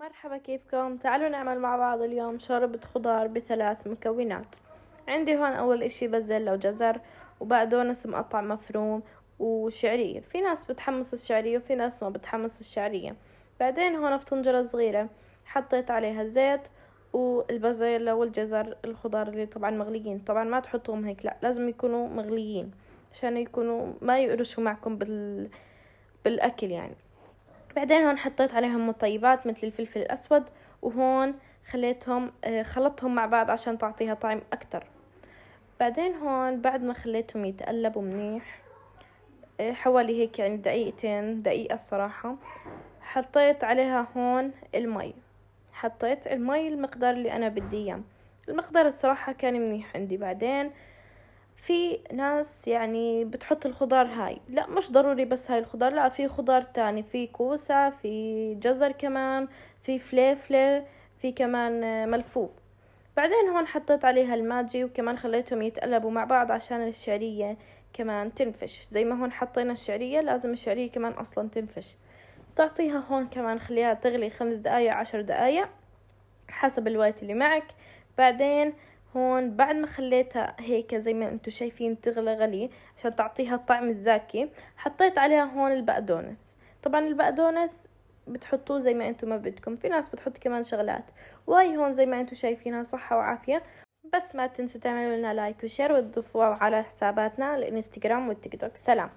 مرحبا، كيفكم؟ تعالوا نعمل مع بعض اليوم شوربة خضار بثلاث مكونات. عندي هون أول إشي بزلة وجزر وبقدونس مقطع مفروم وشعرية. في ناس بتحمص الشعرية وفي ناس ما بتحمص الشعرية. بعدين هون في طنجرة صغيرة حطيت عليها زيت والبزلة والجزر الخضار اللي طبعا مغليين. طبعا ما تحطوهم هيك، لا، لازم يكونوا مغليين عشان يكونوا ما يقرشوا معكم بالأكل يعني. بعدين هون حطيت عليهم مطيبات مثل الفلفل الأسود، وهون خلطتهم مع بعض عشان تعطيها طعم أكتر. بعدين هون بعد ما خليتهم يتقلبوا منيح حوالي هيك يعني دقيقة الصراحة، حطيت عليها هون المي. حطيت المي المقدار اللي أنا بدي إياه. المقدار الصراحة كان منيح عندي. بعدين في ناس يعني بتحط الخضار هاي، لا مش ضروري بس هاي الخضار، لا، في خضار تاني، في كوسة، في جزر كمان، في فليفلة، في كمان ملفوف. بعدين هون حطيت عليها الماجي وكمان خليتهم يتقلبوا مع بعض عشان الشعرية كمان تنفش. زي ما هون حطينا الشعرية لازم الشعرية كمان أصلا تنفش. تعطيها هون كمان خليها تغلي 5 دقايق 10 دقايق حسب الوقت اللي معك. بعدين هون بعد ما خليتها هيك زي ما انتو شايفين تغلى غلي عشان تعطيها الطعم الزاكي، حطيت عليها هون البقدونس. طبعا البقدونس بتحطوه زي ما انتو ما بدكم، في ناس بتحط كمان شغلات، وهي هون زي ما انتو شايفينها صحة وعافية. بس ما تنسوا تعملوا لنا لايك وشير وتضيفوها على حساباتنا الانستغرام والتيك توك. سلام.